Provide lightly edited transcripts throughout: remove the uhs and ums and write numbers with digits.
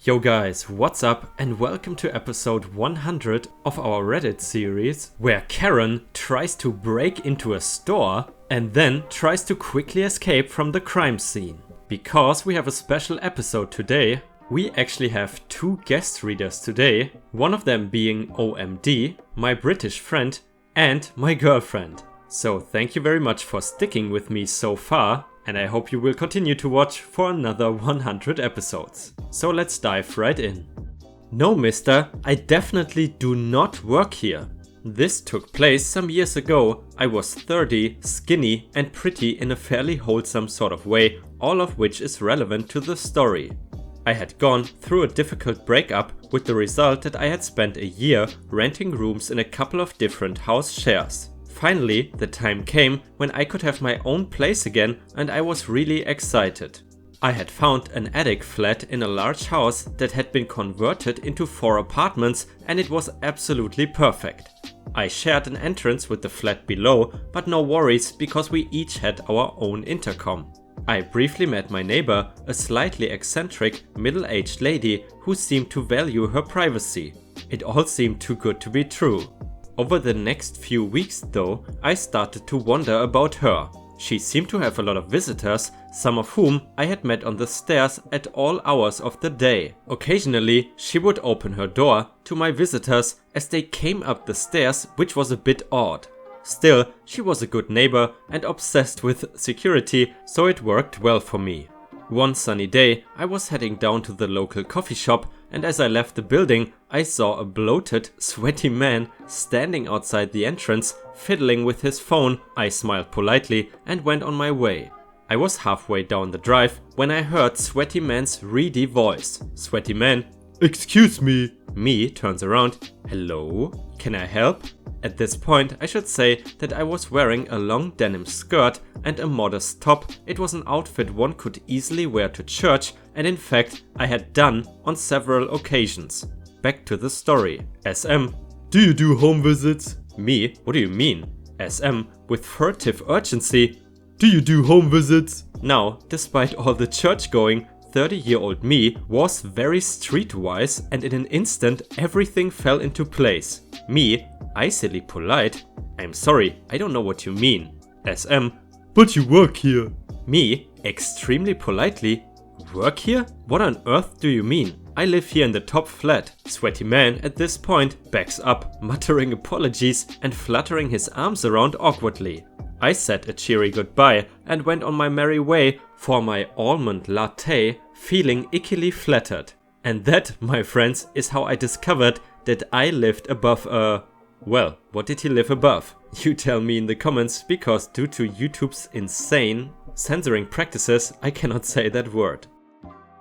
Yo guys, what's up and welcome to episode 100 of our Reddit series where Karen tries to break into a store and then tries to quickly escape from the crime scene. Because we have a special episode today, we actually have two guest readers today, one of them being OMD, my British friend, and my girlfriend. So thank you very much for sticking with me so far, and I hope you will continue to watch for another 100 episodes. So let's dive right in. No mister, I definitely do not work here. This took place some years ago. I was 30, skinny and pretty in a fairly wholesome sort of way, all of which is relevant to the story. I had gone through a difficult breakup with the result that I had spent a year renting rooms in a couple of different house shares. Finally, the time came when I could have my own place again and I was really excited. I had found an attic flat in a large house that had been converted into 4 apartments and it was absolutely perfect. I shared an entrance with the flat below, but no worries because we each had our own intercom. I briefly met my neighbor, a slightly eccentric, middle-aged lady who seemed to value her privacy. It all seemed too good to be true. Over the next few weeks though, I started to wonder about her. She seemed to have a lot of visitors, some of whom I had met on the stairs at all hours of the day. Occasionally, she would open her door to my visitors as they came up the stairs, which was a bit odd. Still, she was a good neighbor and obsessed with security, so it worked well for me. One sunny day, I was heading down to the local coffee shop, and as I left the building, I saw a bloated, sweaty man standing outside the entrance, fiddling with his phone. I smiled politely and went on my way. I was halfway down the drive when I heard Sweaty Man's reedy voice. Sweaty Man, "Excuse me." Me turns around, "Hello? Can I help?" At this point, I should say that I was wearing a long denim skirt and a modest top. It was an outfit one could easily wear to church, and in fact, I had done on several occasions. Back to the story. SM, "Do you do home visits?" Me, "What do you mean?" SM, with furtive urgency, "Do you do home visits?" Now, despite all the church going, 30-year-old me was very streetwise, and in an instant everything fell into place. Me, icily polite, "I'm sorry, I don't know what you mean." SM, "But you work here." Me, extremely politely, "Work here? What on earth do you mean? I live here in the top flat." Sweaty Man at this point backs up, muttering apologies and fluttering his arms around awkwardly. I said a cheery goodbye and went on my merry way for my almond latte, feeling ickily flattered. And that, my friends, is how I discovered that I lived above a... Well, what did he live above? You tell me in the comments, because due to YouTube's insane censoring practices, I cannot say that word.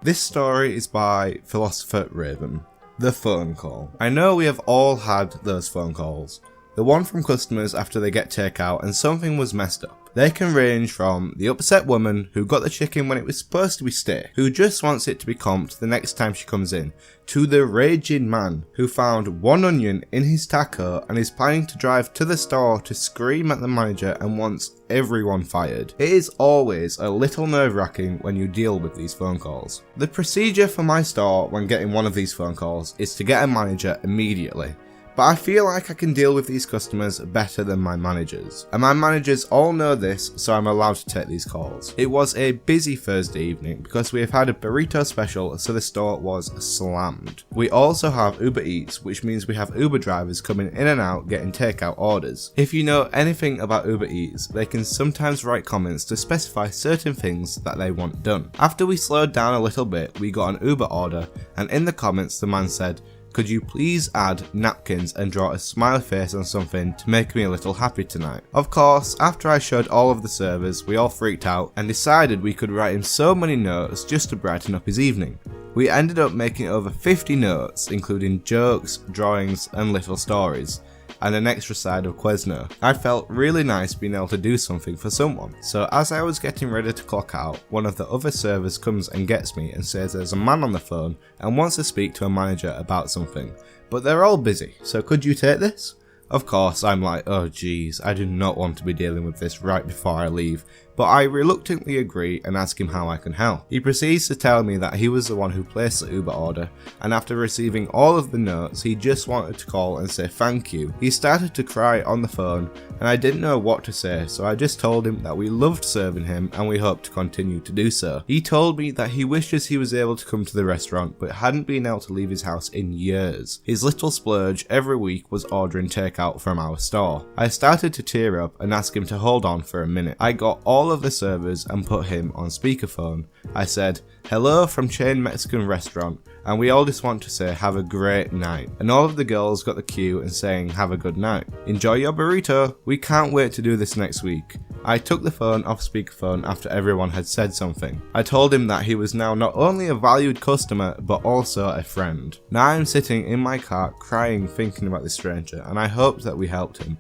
This story is by Philosopher Raven. The phone call. I know we have all had those phone calls. The one from customers after they get takeout and something was messed up. They can range from the upset woman who got the chicken when it was supposed to be steak, who just wants it to be comped the next time she comes in, to the raging man who found one onion in his taco and is planning to drive to the store to scream at the manager and wants everyone fired. It is always a little nerve-wracking when you deal with these phone calls. The procedure for my store when getting one of these phone calls is to get a manager immediately. But I feel like I can deal with these customers better than my managers. And my managers all know this, so I'm allowed to take these calls. It was a busy Thursday evening because we have had a burrito special, so the store was slammed. We also have Uber Eats, which means we have Uber drivers coming in and out getting takeout orders. If you know anything about Uber Eats, they can sometimes write comments to specify certain things that they want done. After we slowed down a little bit, we got an Uber order, and in the comments the man said, "Could you please add napkins and draw a smiley face on something to make me a little happy tonight?" Of course, after I showed all of the servers, we all freaked out and decided we could write him so many notes just to brighten up his evening. We ended up making over 50 notes, including jokes, drawings and little stories, and an extra side of Quizno. I felt really nice being able to do something for someone. So as I was getting ready to clock out, one of the other servers comes and gets me and says there's a man on the phone and wants to speak to a manager about something, but they're all busy, so could you take this? Of course, I'm like, oh geez, I do not want to be dealing with this right before I leave, but I reluctantly agree and ask him how I can help. He proceeds to tell me that he was the one who placed the Uber order, and after receiving all of the notes, he just wanted to call and say thank you. He started to cry on the phone, and I didn't know what to say, so I just told him that we loved serving him and we hope to continue to do so. He told me that he wishes he was able to come to the restaurant but hadn't been able to leave his house in years. His little splurge every week was ordering takeout from our store. I started to tear up and ask him to hold on for a minute. I got all of the servers and put him on speakerphone. I said, "Hello from Chain Mexican Restaurant, and we all just want to say have a great night." And all of the girls got the cue and saying have a good night. "Enjoy your burrito. We can't wait to do this next week." I took the phone off speakerphone after everyone had said something. I told him that he was now not only a valued customer but also a friend. Now I'm sitting in my car crying thinking about this stranger, and I hoped that we helped him.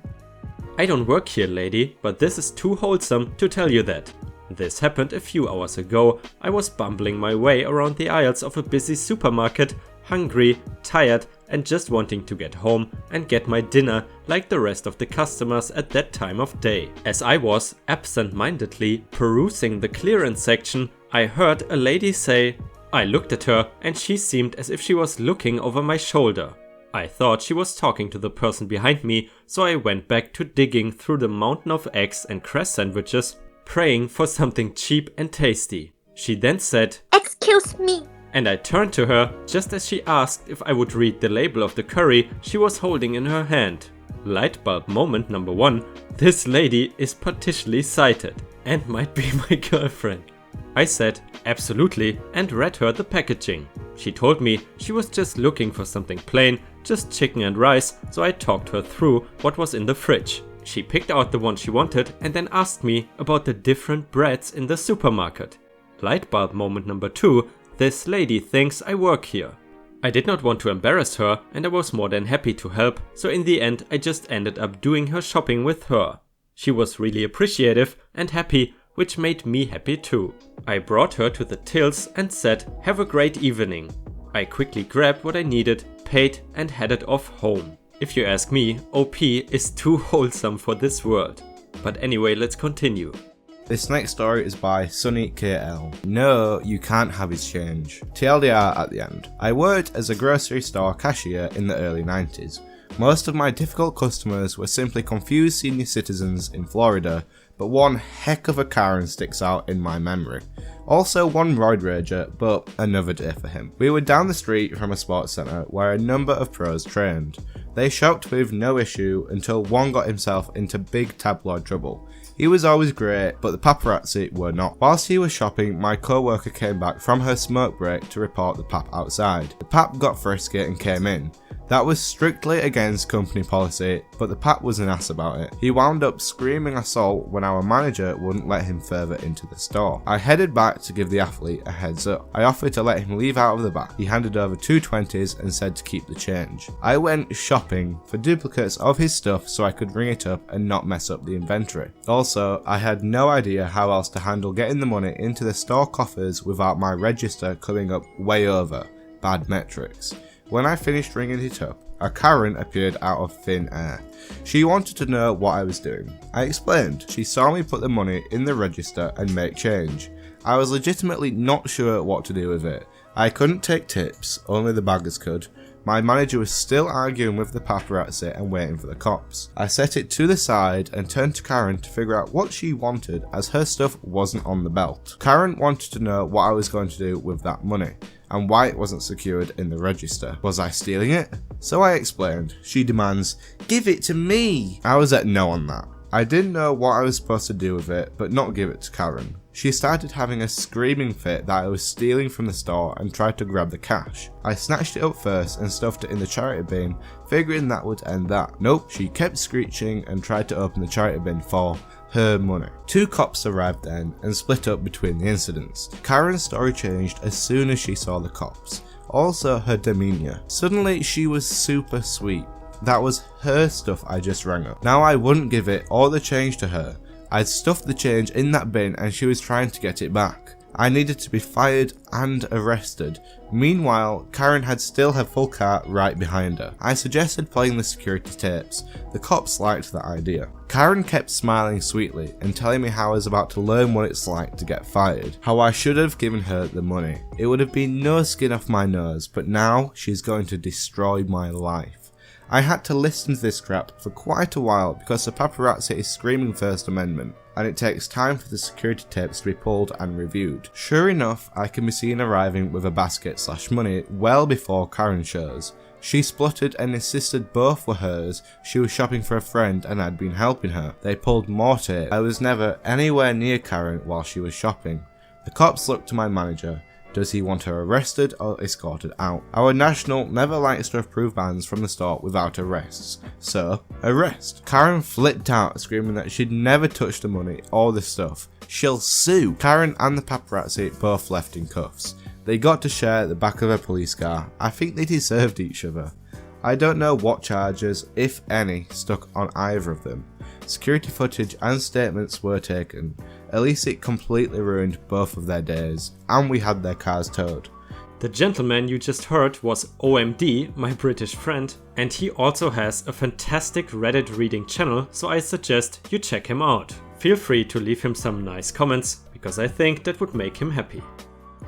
I don't work here, lady, but this is too wholesome to tell you that. This happened a few hours ago. I was bumbling my way around the aisles of a busy supermarket, hungry, tired, and just wanting to get home and get my dinner like the rest of the customers at that time of day. As I was absent-mindedly perusing the clearance section, I heard a lady say, I looked at her and she seemed as if she was looking over my shoulder. I thought she was talking to the person behind me, so I went back to digging through the mountain of eggs and cress sandwiches, praying for something cheap and tasty. She then said, "Excuse me," and I turned to her just as she asked if I would read the label of the curry she was holding in her hand. Light bulb moment number 1, this lady is partially sighted and might be my girlfriend. I said, absolutely, and read her the packaging. She told me she was just looking for something plain, just chicken and rice, so I talked her through what was in the fridge. She picked out the one she wanted and then asked me about the different breads in the supermarket. Light bulb moment number 2, this lady thinks I work here. I did not want to embarrass her and I was more than happy to help, so in the end I just ended up doing her shopping with her. She was really appreciative and happy, which made me happy too. I brought her to the tills and said, have a great evening. I quickly grabbed what I needed, paid and headed off home. If you ask me, OP is too wholesome for this world. But anyway, let's continue. This next story is by Sunny KL. No, you can't have his change. TLDR at the end. I worked as a grocery store cashier in the early 90s. Most of my difficult customers were simply confused senior citizens in Florida, but one heck of a Karen sticks out in my memory. Also one roid rager, but another day for him. We were down the street from a sports centre where a number of pros trained. They shopped with no issue until one got himself into big tabloid trouble. He was always great, but the paparazzi were not. Whilst he was shopping, my co-worker came back from her smoke break to report the pap outside. The pap got frisky and came in. That was strictly against company policy, but the pap was an ass about it. He wound up screaming assault when our manager wouldn't let him further into the store. I headed back to give the athlete a heads up. I offered to let him leave out of the back. He handed over 2 20s and said to keep the change. I went shopping for duplicates of his stuff so I could ring it up and not mess up the inventory. Also, I had no idea how else to handle getting the money into the store coffers without my register coming up way over. Bad metrics. When I finished ringing it up, a Karen appeared out of thin air. She wanted to know what I was doing. I explained. She saw me put the money in the register and make change. I was legitimately not sure what to do with it. I couldn't take tips, only the baggers could. My manager was still arguing with the paparazzi and waiting for the cops. I set it to the side and turned to Karen to figure out what she wanted as her stuff wasn't on the belt. Karen wanted to know what I was going to do with that money and why it wasn't secured in the register. Was I stealing it? So I explained. She demands, "Give it to me!" I was at no on that. I didn't know what I was supposed to do with it, but not give it to Karen. She started having a screaming fit that I was stealing from the store and tried to grab the cash. I snatched it up first and stuffed it in the charity bin, figuring that would end that. Nope, she kept screeching and tried to open the charity bin for her money. 2 cops arrived then and split up between the incidents. Karen's story changed as soon as she saw the cops. Also her demeanour. Suddenly she was super sweet. That was her stuff I just rang up. Now I wouldn't give it or the change to her. I'd stuffed the change in that bin and she was trying to get it back. I needed to be fired and arrested. Meanwhile, Karen had still her full car right behind her. I suggested playing the security tapes. The cops liked that idea. Karen kept smiling sweetly and telling me how I was about to learn what it's like to get fired, how I should have given her the money. It would have been no skin off my nose, but now she's going to destroy my life. I had to listen to this crap for quite a while because the paparazzi is screaming First Amendment, and it takes time for the security tapes to be pulled and reviewed. Sure enough, I can be seen arriving with a basket/money well before Karen shows. She spluttered and insisted both were hers. She was shopping for a friend and I'd been helping her. They pulled more tape. I was never anywhere near Karen while she was shopping. The cops looked to my manager. Does he want her arrested or escorted out? Our national never likes to approve bans from the store without arrests. So, arrest. Karen flipped out, screaming that she'd never touched the money or the stuff. She'll sue. Karen and the paparazzi both left in cuffs. They got to share the back of a police car. I think they deserved each other. I don't know what charges, if any, stuck on either of them. Security footage and statements were taken. At least it completely ruined both of their days, and we had their cars towed. The gentleman you just heard was OMD, my British friend, and he also has a fantastic Reddit reading channel, so I suggest you check him out. Feel free to leave him some nice comments, because I think that would make him happy.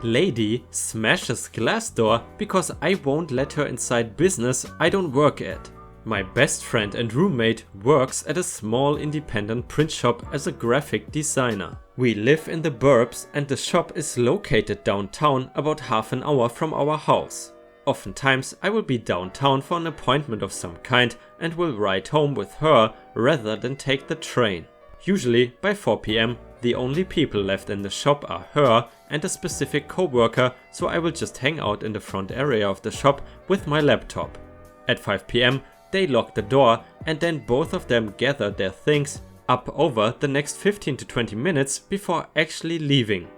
Lady smashes glass door because I won't let her inside business I don't work at. My best friend and roommate works at a small independent print shop as a graphic designer. We live in the burbs and the shop is located downtown about half an hour from our house. Oftentimes I will be downtown for an appointment of some kind and will ride home with her rather than take the train. Usually by 4 PM the only people left in the shop are her and a specific co-worker, so I will just hang out in the front area of the shop with my laptop. At 5 PM they lock the door and then both of them gather their things up over the next 15 to 20 minutes before actually leaving.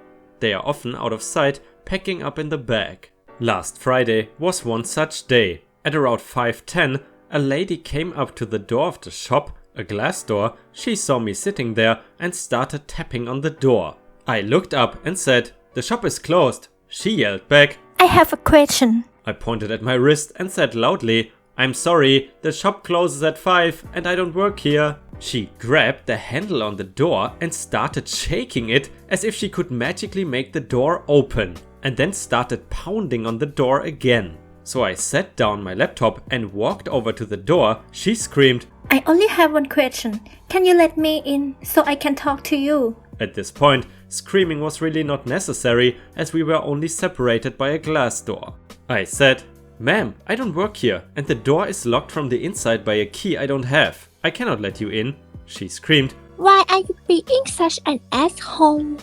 They are often out of sight, packing up in the bag. Last Friday was one such day. At around 5:10 a lady came up to the door of the shop, a glass door. She saw me sitting there and started tapping on the door. I looked up and said, "The shop is closed." She yelled back, I have a question. I pointed at my wrist and said loudly, "I'm sorry, the shop closes at 5 and I don't work here." She grabbed the handle on the door and started shaking it as if she could magically make the door open, and then started pounding on the door again. So I set down my laptop and walked over to the door. She screamed, I only have one question. Can you let me in so I can talk to you? At this point, screaming was really not necessary as we were only separated by a glass door. I said, "Ma'am, I don't work here and the door is locked from the inside by a key I don't have. I cannot let you in." She screamed, Why are you being such an asshole?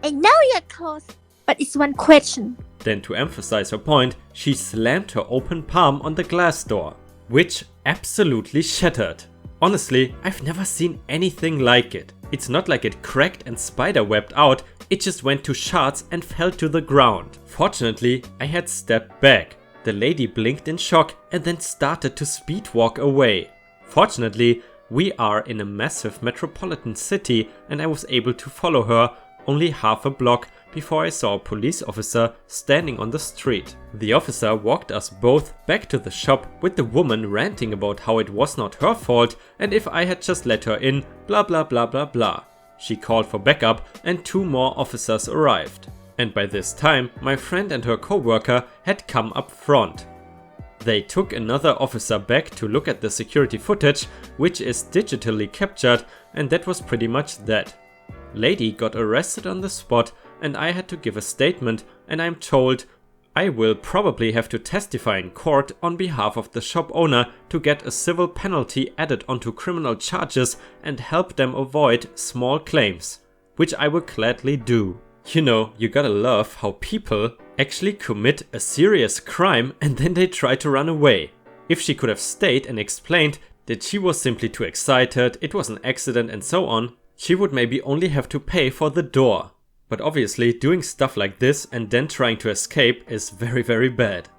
I know you're close, but it's one question. Then to emphasize her point, she slammed her open palm on the glass door, which absolutely shattered. Honestly, I've never seen anything like it. It's not like it cracked and spiderwebbed out, it just went to shards and fell to the ground. Fortunately, I had stepped back. The lady blinked in shock and then started to speed walk away. Fortunately, we are in a massive metropolitan city and I was able to follow her only half a block before I saw a police officer standing on the street. The officer walked us both back to the shop with the woman ranting about how it was not her fault and if I had just let her in, blah blah blah blah blah. She called for backup and 2 more officers arrived. And by this time, my friend and her co-worker had come up front. They took another officer back to look at the security footage, which is digitally captured, and that was pretty much that. Lady got arrested on the spot and I had to give a statement, and I'm told I will probably have to testify in court on behalf of the shop owner to get a civil penalty added onto criminal charges and help them avoid small claims, which I will gladly do. You know, you gotta love how people actually commit a serious crime and then they try to run away. If she could have stayed and explained that she was simply too excited, it was an accident and so on, she would maybe only have to pay for the door. But obviously doing stuff like this and then trying to escape is very, very bad.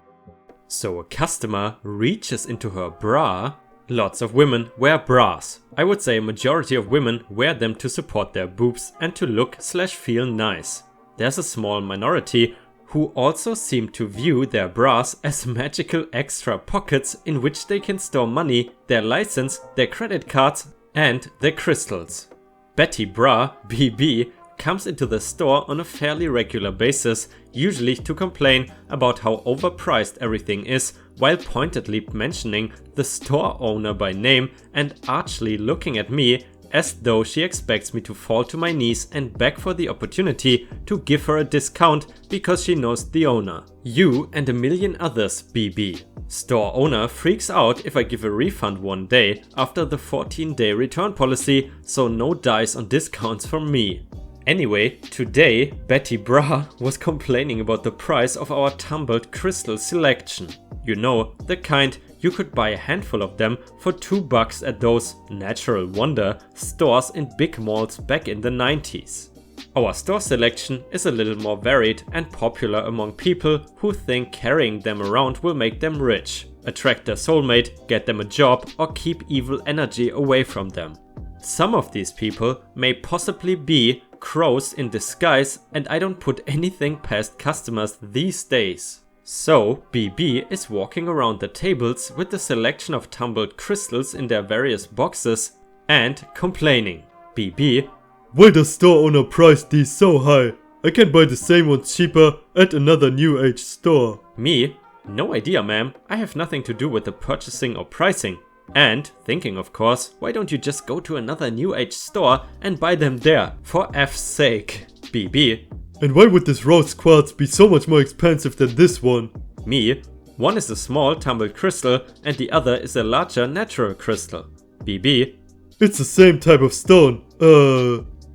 So a customer reaches into her bra. Lots of women wear bras. I would say a majority of women wear them to support their boobs and to look/feel nice. there's a small minority who also seem to view their bras as magical extra pockets in which they can store money, their license, their credit cards and their crystals. Betty Bra, BB, comes into the store on a fairly regular basis, usually to complain about how overpriced everything is, while pointedly mentioning the store owner by name and archly looking at me as though she expects me to fall to my knees and beg for the opportunity to give her a discount because she knows the owner. You and a million others, BB. Store owner freaks out if I give a refund one day after the 14-day return policy, so no dice on discounts from me. Anyway, today Betty Bra was complaining about the price of our tumbled crystal selection. You know, the kind you could buy a handful of them for $2 at those natural wonder stores in big malls back in the 90s. Our store selection is a little more varied and popular among people who think carrying them around will make them rich, attract their soulmate, get them a job or keep evil energy away from them. Some of these people may possibly be crows in disguise, and I don't put anything past customers these days. So, BB is walking around the tables with the selection of tumbled crystals in their various boxes and complaining. BB: why does store owner price these so high? I can buy the same ones cheaper at another new age store. Me: no idea, ma'am. I have nothing to do with the purchasing or pricing. And, thinking of course, why don't you just go to another new age store and buy them there, for F's sake. BB: and why would this rose quartz be so much more expensive than this one? Me: one is a small tumbled crystal and the other is a larger natural crystal. BB: it's the same type of stone.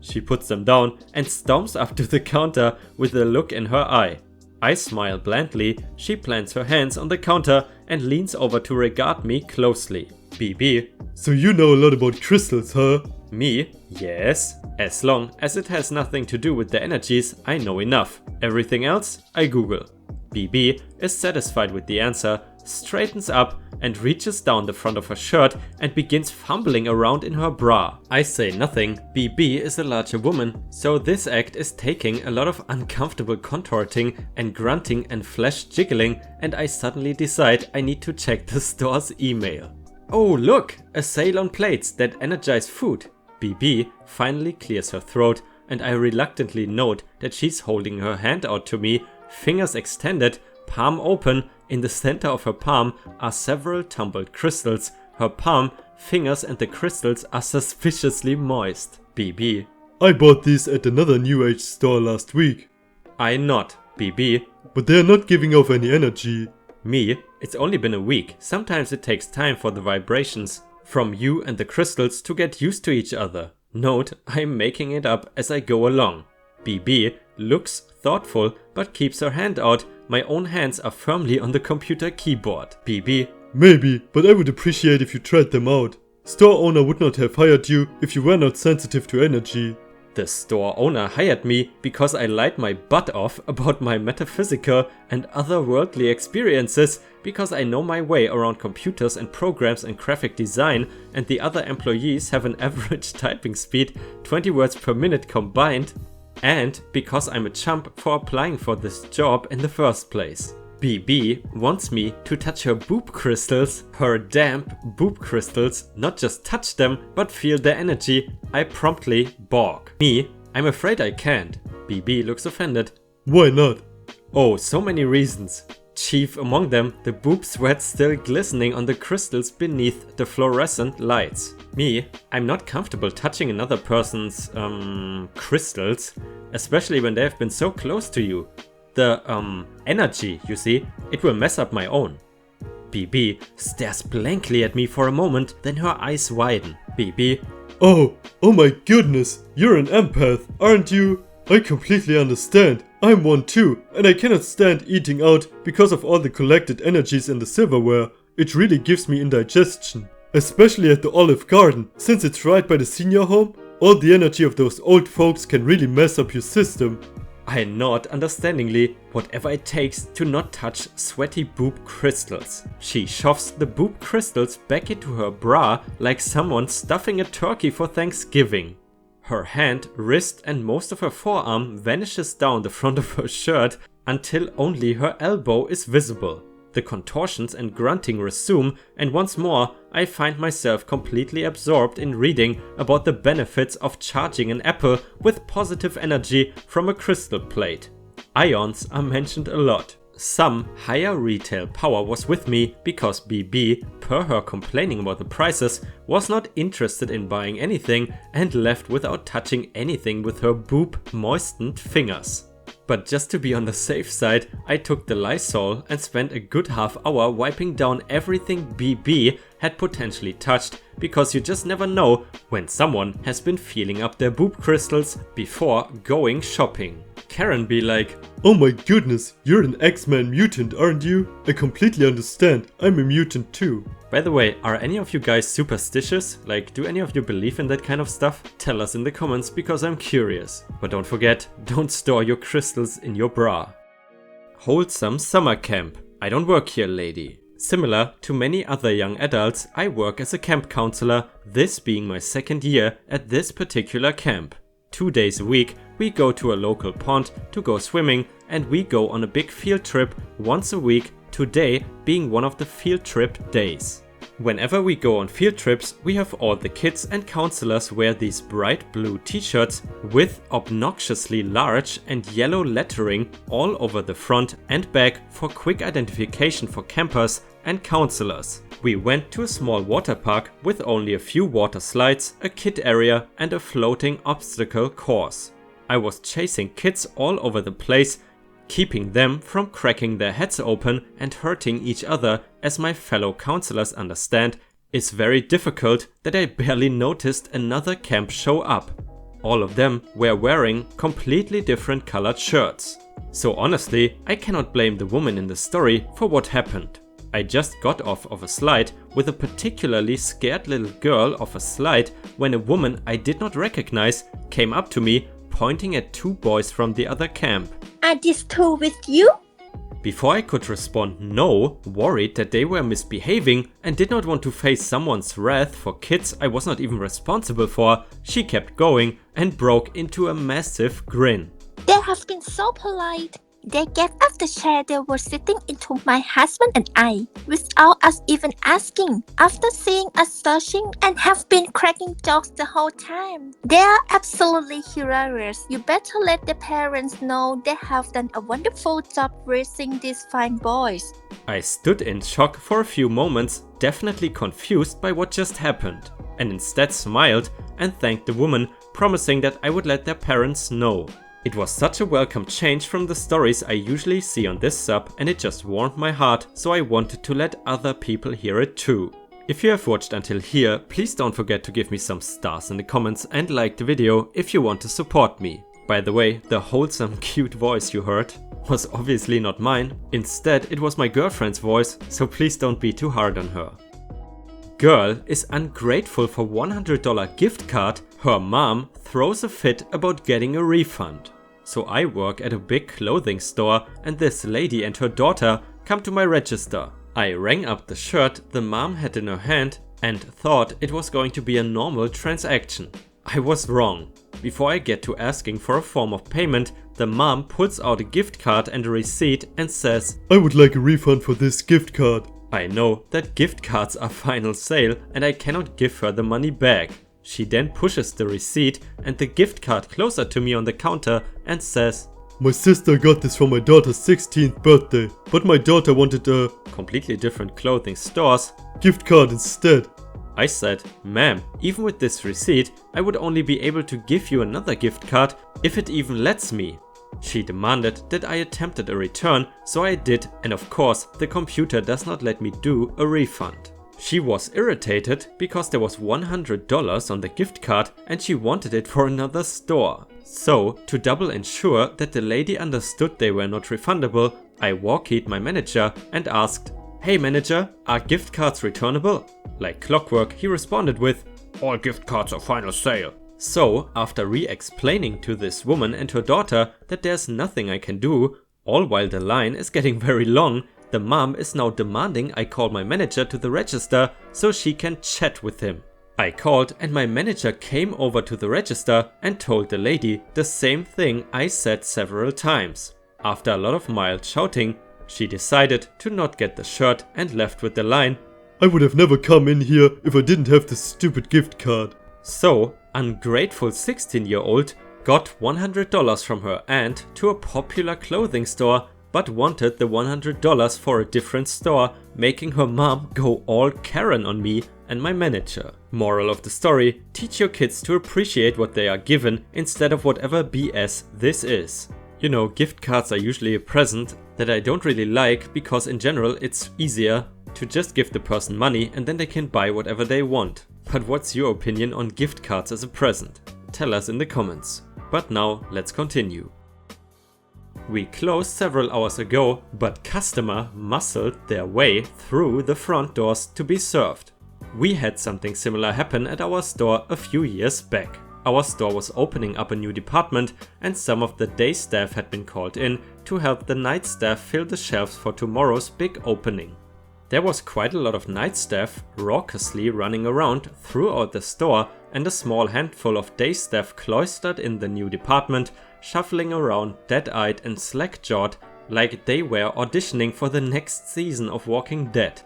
She puts them down and storms up to the counter with a look in her eye. I smile blandly, she plants her hands on the counter and leans over to regard me closely. BB: so you know a lot about crystals, huh? Me: yes. As long as it has nothing to do with the energies, I know enough. Everything else, I Google. BB is satisfied with the answer, straightens up and reaches down the front of her shirt and begins fumbling around in her bra. I say nothing. BB is a larger woman, so this act is taking a lot of uncomfortable contorting and grunting and flesh jiggling, and I suddenly decide I need to check the store's email. Oh look, a sale on plates that energize food. BB finally clears her throat and I reluctantly note that she's holding her hand out to me, fingers extended, palm open. In the center of her palm are several tumbled crystals. Her palm, fingers and the crystals are suspiciously moist. BB: I bought these at another new age store last week. I nod. BB: but they're not giving off any energy. Me: it's only been a week. Sometimes it takes time for the vibrations from you and the crystals to get used to each other. Note, I'm making it up as I go along. BB looks thoughtful but keeps her hand out. My own hands are firmly on the computer keyboard. BB: maybe, but I would appreciate if you tried them out. Store owner would not have hired you if you were not sensitive to energy. The store owner hired me because I lied my butt off about my metaphysical and otherworldly experiences, because I know my way around computers and programs and graphic design, and the other employees have an average typing speed 20 words per minute combined, and because I'm a chump for applying for this job in the first place. BB wants me to touch her boob crystals, her damp boob crystals, not just touch them, but feel their energy. I promptly balk. Me: I'm afraid I can't. BB looks offended. Why not? Oh, so many reasons. Chief among them, the boob sweat still glistening on the crystals beneath the fluorescent lights. Me: I'm not comfortable touching another person's, crystals, especially when they have been so close to you. The, energy, you see, it will mess up my own. BB stares blankly at me for a moment, then her eyes widen. BB: oh my goodness, you're an empath, aren't you? I completely understand. I'm one too, and I cannot stand eating out because of all the collected energies in the silverware. It really gives me indigestion. Especially at the Olive Garden, since it's right by the senior home. All the energy of those old folks can really mess up your system. I nod understandingly, whatever it takes to not touch sweaty boob crystals. She shoves the boob crystals back into her bra like someone stuffing a turkey for Thanksgiving. Her hand, wrist and most of her forearm vanishes down the front of her shirt until only her elbow is visible. The contortions and grunting resume, and once more I find myself completely absorbed in reading about the benefits of charging an apple with positive energy from a crystal plate. Ions are mentioned a lot. Some higher retail power was with me because BB, per her complaining about the prices, was not interested in buying anything and left without touching anything with her boob moistened fingers. But just to be on the safe side, I took the Lysol and spent a good half hour wiping down everything BB had potentially touched, because you just never know when someone has been feeling up their boob crystals before going shopping. Karen be like, "Oh my goodness, you're an X-Men mutant, aren't you? I completely understand, I'm a mutant too." By the way, are any of you guys superstitious? Like, do any of you believe in that kind of stuff? Tell us in the comments because I'm curious. But don't forget, don't store your crystals in your bra. Wholesome summer camp. I don't work here, lady. Similar to many other young adults, I work as a camp counselor, this being my second year at this particular camp. 2 days a week, we go to a local pond to go swimming, and we go on a big field trip once a week, today being one of the field trip days. Whenever we go on field trips, we have all the kids and counselors wear these bright blue t-shirts with obnoxiously large and yellow lettering all over the front and back for quick identification for campers and counselors. We went to a small water park with only a few water slides, a kid area and a floating obstacle course. I was chasing kids all over the place, keeping them from cracking their heads open and hurting each other, as my fellow counselors understand, is very difficult, that I barely noticed another camp show up. All of them were wearing completely different colored shirts. So honestly, I cannot blame the woman in the story for what happened. I just got off of a slide with a particularly scared little girl off a slide when a woman I did not recognize came up to me, pointing at 2 boys from the other camp. Are these two with you? Before I could respond no, worried that they were misbehaving and did not want to face someone's wrath for kids I was not even responsible for, she kept going and broke into a massive grin. They have been so polite. They get off the chair they were sitting into my husband and I, without us even asking, after seeing us searching, and have been cracking jokes the whole time. They are absolutely hilarious. You better let the parents know they have done a wonderful job raising these fine boys. I stood in shock for a few moments, definitely confused by what just happened, and instead smiled and thanked the woman, promising that I would let their parents know. It was such a welcome change from the stories I usually see on this sub, and it just warmed my heart, so I wanted to let other people hear it too. If you have watched until here, please don't forget to give me some stars in the comments and like the video if you want to support me. By the way, the wholesome cute voice you heard was obviously not mine. Instead, it was my girlfriend's voice, so please don't be too hard on her. Girl is ungrateful for $100 gift card. Her mom throws a fit about getting a refund. So I work at a big clothing store, and this lady and her daughter come to my register. I rang up the shirt the mom had in her hand and thought it was going to be a normal transaction. I was wrong. Before I get to asking for a form of payment, the mom pulls out a gift card and a receipt and says, "I would like a refund for this gift card." I know that gift cards are final sale and I cannot give her the money back. She then pushes the receipt and the gift card closer to me on the counter and says, "My sister got this for my daughter's 16th birthday, but my daughter wanted a completely different clothing store's gift card instead." I said, "Ma'am, even with this receipt, I would only be able to give you another gift card if it even lets me." She demanded that I attempted a return, so I did, and of course the computer does not let me do a refund. She was irritated because there was $100 on the gift card and she wanted it for another store. So, to double ensure that the lady understood they were not refundable, I walkied my manager and asked, "Hey manager, are gift cards returnable?" Like clockwork, he responded with, "All gift cards are final sale." So, after re-explaining to this woman and her daughter that there's nothing I can do, all while the line is getting very long, the mom is now demanding I call my manager to the register so she can chat with him. I called and my manager came over to the register and told the lady the same thing I said several times. After a lot of mild shouting, she decided to not get the shirt and left with the line, "I would have never come in here if I didn't have this stupid gift card." So, ungrateful 16-year-old got $100 from her aunt to a popular clothing store but wanted the $100 for a different store, making her mom go all Karen on me and my manager. Moral of the story, teach your kids to appreciate what they are given instead of whatever BS this is. You know, gift cards are usually a present that I don't really like because in general it's easier to just give the person money and then they can buy whatever they want. But what's your opinion on gift cards as a present? Tell us in the comments. But now let's continue. We closed several hours ago, but customer muscled their way through the front doors to be served. We had something similar happen at our store a few years back. Our store was opening up a new department and some of the day staff had been called in to help the night staff fill the shelves for tomorrow's big opening. There was quite a lot of night staff raucously running around throughout the store and a small handful of day staff cloistered in the new department, shuffling around dead-eyed and slack-jawed like they were auditioning for the next season of Walking Dead.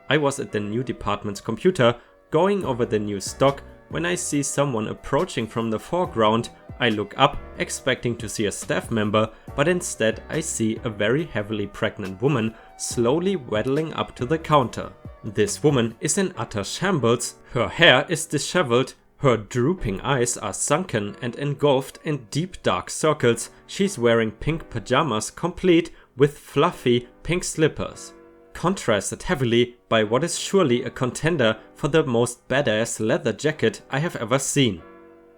I was at the new department's computer going over the new stock when I see someone approaching from the foreground. I look up expecting to see a staff member, but instead I see a very heavily pregnant woman slowly waddling up to the counter. This woman is in utter shambles, her hair is disheveled, her drooping eyes are sunken and engulfed in deep dark circles. She's wearing pink pajamas complete with fluffy pink slippers, contrasted heavily by what is surely a contender for the most badass leather jacket I have ever seen.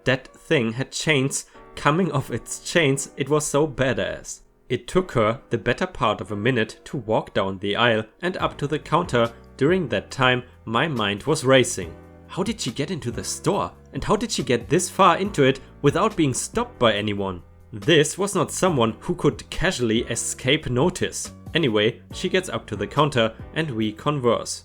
That thing had chains coming off its chains, it was so badass. It took her the better part of a minute to walk down the aisle and up to the counter. During that time, my mind was racing. How did she get into the store? And how did she get this far into it without being stopped by anyone? This was not someone who could casually escape notice. Anyway, she gets up to the counter and we converse.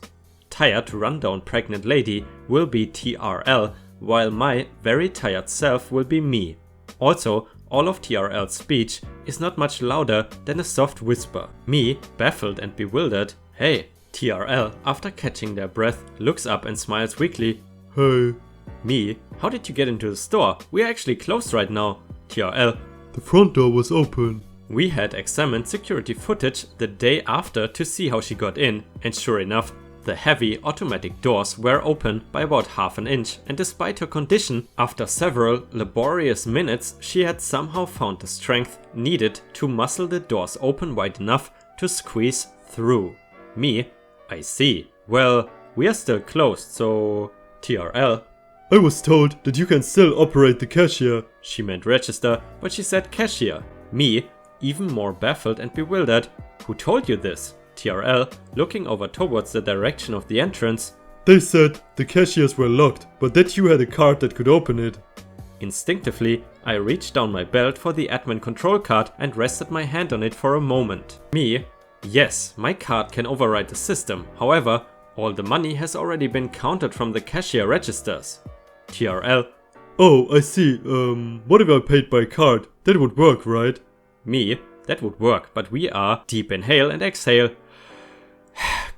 Tired, rundown pregnant lady will be TRL, while my very tired self will be me. Also, all of TRL's speech is not much louder than a soft whisper. Me, baffled and bewildered, "Hey." TRL, after catching their breath, looks up and smiles weakly. "Hey." Me, "How did you get into the store? We are actually closed right now." TRL, "The front door was open." We had examined security footage the day after to see how she got in, and sure enough, the heavy automatic doors were open by about half an inch, and despite her condition, after several laborious minutes, she had somehow found the strength needed to muscle the doors open wide enough to squeeze through. Me, "I see. Well, we are still closed, so..." TRL, "I was told that you can still operate the cashier." She meant register, but she said cashier. Me, even more baffled and bewildered, "Who told you this?" TRL, looking over towards the direction of the entrance, "They said the cashiers were locked, but that you had a card that could open it." Instinctively, I reached down my belt for the admin control card and rested my hand on it for a moment. Me, "Yes, my card can override the system. However, all the money has already been counted from the cashier registers." TRL, "Oh, I see. What if I paid by card? That would work, right?" Me, "That would work, but we are..." Deep inhale and exhale.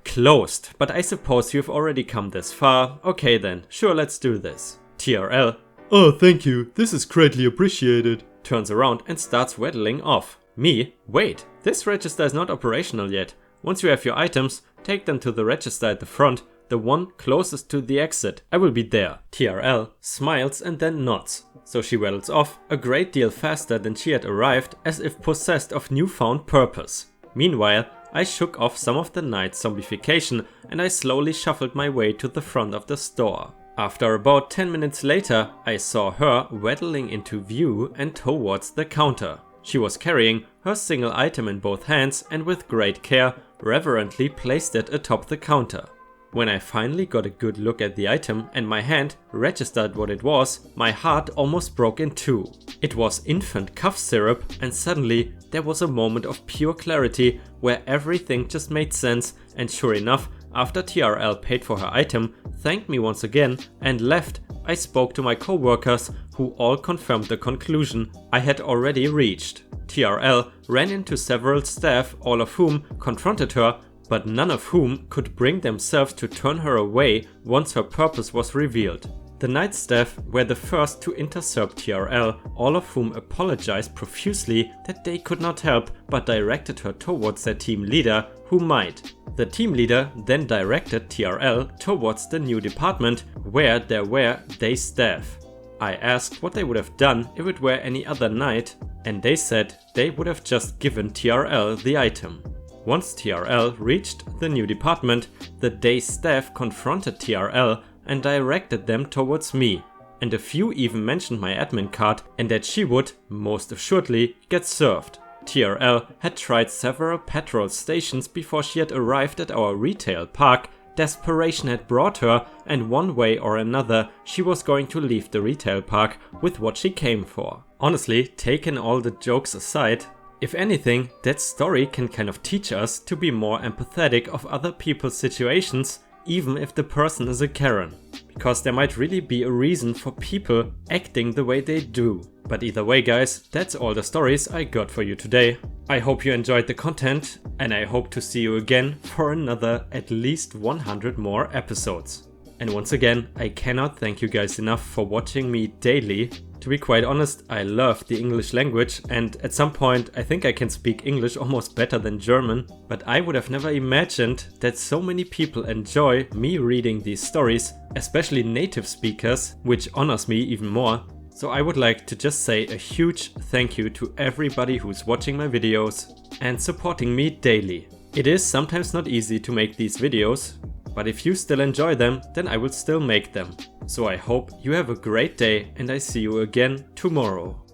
"Closed, but I suppose you've already come this far. Okay then, sure, let's do this." TRL, "Oh, thank you. This is greatly appreciated." Turns around and starts waddling off. Me, "Wait, this register is not operational yet. Once you have your items, take them to the register at the front, the one closest to the exit. I will be there." TRL smiles and then nods. So she waddles off a great deal faster than she had arrived, as if possessed of newfound purpose. Meanwhile, I shook off some of the night's zombification and I slowly shuffled my way to the front of the store. After about 10 minutes later, I saw her waddling into view and towards the counter. She was carrying her single item in both hands and with great care reverently placed it atop the counter. When I finally got a good look at the item and my hand registered what it was, my heart almost broke in two. It was infant cough syrup, and suddenly there was a moment of pure clarity where everything just made sense, and sure enough, after TRL paid for her item, thanked me once again and left, I spoke to my co-workers who all confirmed the conclusion I had already reached. TRL ran into several staff, all of whom confronted her, but none of whom could bring themselves to turn her away once her purpose was revealed. The night staff were the first to intercept TRL, all of whom apologized profusely that they could not help but directed her towards their team leader, who might. The team leader then directed TRL towards the new department where there were day staff. I asked what they would have done if it were any other night, and they said they would have just given TRL the item. Once TRL reached the new department, the day staff confronted TRL and directed them towards me, and a few even mentioned my admin card and that she would, most assuredly, get served. TRL had tried several petrol stations before she had arrived at our retail park. Desperation had brought her, and one way or another she was going to leave the retail park with what she came for. Honestly, taking all the jokes aside, if anything, that story can kind of teach us to be more empathetic of other people's situations, even if the person is a Karen. Because there might really be a reason for people acting the way they do. But either way guys, that's all the stories I got for you today. I hope you enjoyed the content, and I hope to see you again for another at least 100 more episodes. And once again, I cannot thank you guys enough for watching me daily. To be quite honest, I love the English language, and at some point I think I can speak English almost better than German, but I would have never imagined that so many people enjoy me reading these stories, especially native speakers, which honors me even more. So I would like to just say a huge thank you to everybody who's watching my videos and supporting me daily. It is sometimes not easy to make these videos, but if you still enjoy them, then I will still make them. So I hope you have a great day and I see you again tomorrow.